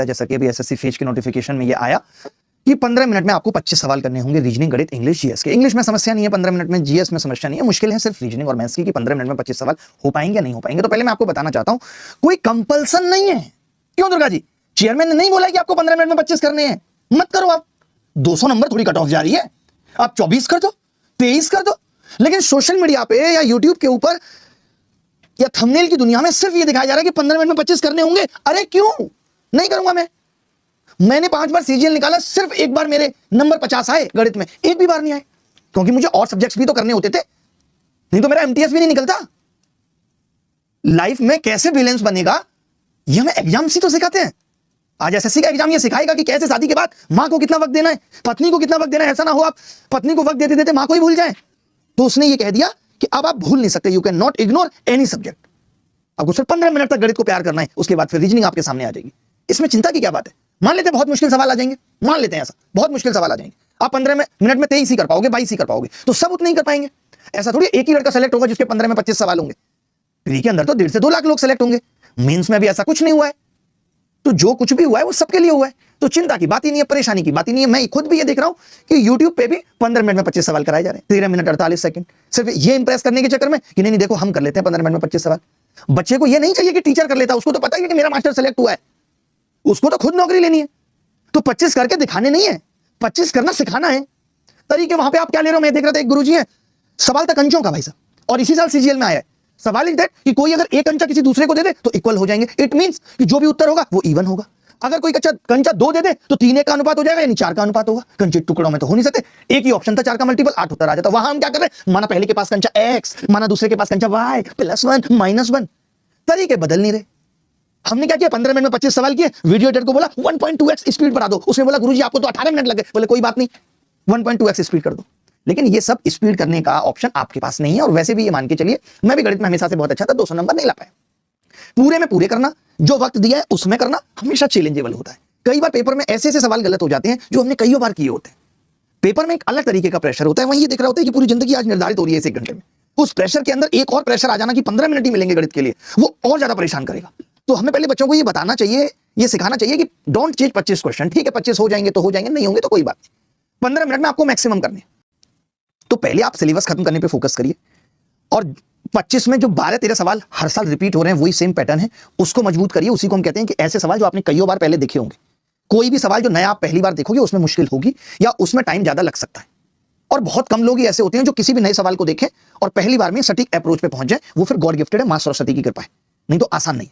जैसा कि अभी एसएससी फेज के नोटिफिकेशन में ये आया कि 15 मिनट में आपको 25 सवाल करने होंगे रीजनिंग, गणित, इंग्लिश, जीएस के। इंग्लिश में समस्या नहीं है 15 मिनट में, जीएस में समस्या नहीं है, मुश्किल है सिर्फ रीजनिंग और मैथ्स की कि 15 मिनट में 25 सवाल हो पाएंगे या नहीं हो पाएंगे। तो पहले मैं आपको बताना चाहता हूं, कोई कंपल्सन नहीं है। क्यों दुर्गा जी? चेयरमैन ने नहीं बोला कि आपको 15 मिनट में 25 करने हैं, मत करो। आप 200 नंबर थोड़ी कट ऑफ जा रही है, आप 24 कर दो, 23 कर दो। लेकिन सोशल मीडिया पे या यूट्यूब के ऊपर या थंबनेल की दुनिया में सिर्फ ये दिखाया जा रहा है कि 15 मिनट में 25 करने होंगे। अरे क्यों नहीं करूंगा मैंने 5 बार सीजीएल निकाला, सिर्फ एक बार मेरे नंबर 50 आए गणित में, एक भी बार नहीं आए, क्योंकि मुझे और सब्जेक्ट्स भी तो करने होते थे, नहीं तो मेरा एमटीएस भी नहीं निकलता। लाइफ में कैसे बैलेंस बनेगा ये हमें एग्जाम से तो सिखाते हैं। आज एसएससी का एग्जाम ये सिखाएगा कि कैसे शादी के बाद मां को कितना वक्त देना है, पत्नी को कितना वक्त देना है। ऐसा ना हो आप पत्नी को वक्त देते देते मां को ही भूल जाए। तो उसने ये कह दिया कि अब आप भूल नहीं सकते, you can not ignore any subject. आपको सिर्फ 15 मिनट तक गणित को प्यार करना है, उसके बाद फिर रीजनिंग आपके सामने आ जाएगी। इसमें चिंता की क्या बात है? मान लेते हैं बहुत मुश्किल सवाल आ जाएंगे, मान लेते हैं ऐसा बहुत मुश्किल सवाल आ जाएंगे, आप 15 मिनट में 23 ही कर पाओगे, 22 ही कर पाओगे, तो सब उतने ही कर पाएंगे। ऐसा थोड़ी एक ही लड़का सेलेक्ट होगा जिसके 15 में 25 सवाल होंगे। प्री के अंदर तो 1.5 से 2 लाख लोग सेलेक्ट होंगे, मेंस में भी ऐसा कुछ नहीं हुआ है। तो जो कुछ भी हुआ है वो सबके लिए हुआ है, तो चिंता की बात ही नहीं है, परेशानी की बात ही नहीं है। मैं खुद भी ये देख रहा हूं कि YouTube पे भी 15 मिनट में 25 सवाल कराए जा रहे हैं, 13 मिनट 48 सेकंड, सिर्फ ये इंप्रेस करने के चक्कर में कि नहीं देखो हम कर लेते हैं 15 मिनट में 25 सवाल। बच्चे को ये नहीं चाहिए कि टीचर कर लेता, उसको तो पता ही है कि मेरा मास्टर सेलेक्ट हुआ है, उसको तो खुद नौकरी लेनी है। तो 25 करके दिखाने नहीं है, 25 करना सिखाना है। तरीके वहां पे आप क्या ले रहे हो? मैं देख रहा था एक गुरुजी है, सवाल था कंचों का भाई साहब, और इसी साल सीजीएल में आया है। सवाल इज दैट कि कोई अगर एक कंचा किसी दूसरे को दे दे तो इक्वल हो जाएंगे। इट मींस कि जो भी उत्तर होगा वो इवन होगा। अगर कोई कंचा 2 दे दे तो 3 का अनुपात हो जाएगा, यानी 4 का अनुपात होगा। कंचे टुकड़ों में तो हो नहीं सकते, एक ही ऑप्शन था 4 का मल्टीपल 8 उत्तर आ जाता। वहां हम क्या कर रहे हैं? माना पहले के पास कंचा x, माना दूसरे के पास कंचा y, +1 -1। तरीके बदल नहीं रहे। हमने क्या किया? 15 मिनट में 25 सवाल किए, वीडियो एडिटर को बोला 1.2x स्पीड बढ़ा दो। उसने बोला गुरुजी आपको तो 18 मिनट लगे। बोले कोई बात नहीं, 1.2x स्पीड कर दो। लेकिन ये सब स्पीड करने का ऑप्शन आपके पास नहीं है। और वैसे भी ये मान के चलिए, मैं भी गणित में हमेशा से बहुत अच्छा था, 200 नंबर नहीं ला पाया। पूरे में पूरे करना, जो वक्त दिया है उसमें करना हमेशा चैलेंजेबल होता है। कई बार पेपर में ऐसे ऐसे सवाल गलत हो जाते हैं जो हमने कई बार किए होते हैं। पेपर में एक अलग तरीके का प्रेशर होता है, वहीं ये दिख रहा होता है कि पूरी जिंदगी आज निर्धारित हो रही है 1 घंटे में। उस प्रेशर के अंदर एक और प्रेशर आ जाना कि 15 मिनट ही मिलेंगे गणित के लिए, वो और ज्यादा परेशान करेगा। तो हमें पहले बच्चों को ये बताना चाहिए, ये सिखाना चाहिए कि डोंट चेंज 25 क्वेश्चन। ठीक है 25 हो जाएंगे तो हो जाएंगे, नहीं होंगे तो कोई बात नहीं, 15 मिनट में आपको मैक्सिमम करने। तो पहले आप सिलेबस खत्म करने पे फोकस करिए, और 25 में जो 12-13 सवाल हर साल रिपीट हो रहे हैं, वही सेम पैटर्न है, उसको मजबूत करिए। उसी को हम कहते हैं कि ऐसे सवाल जो आपने कई बार पहले देखे होंगे। कोई भी सवाल जो नया आप पहली बार देखोगे उसमें मुश्किल होगी या उसमें टाइम ज्यादा लग सकता है। और बहुत कम लोग ही ऐसे होते हैं जो किसी भी नए सवाल को देखें और पहली बार में सटीक अप्रोच पे पहुंच जाए। वो फिर गॉड गिफ्टेड है, मां सरस्वती की कृपा है, नहीं तो आसान नहीं।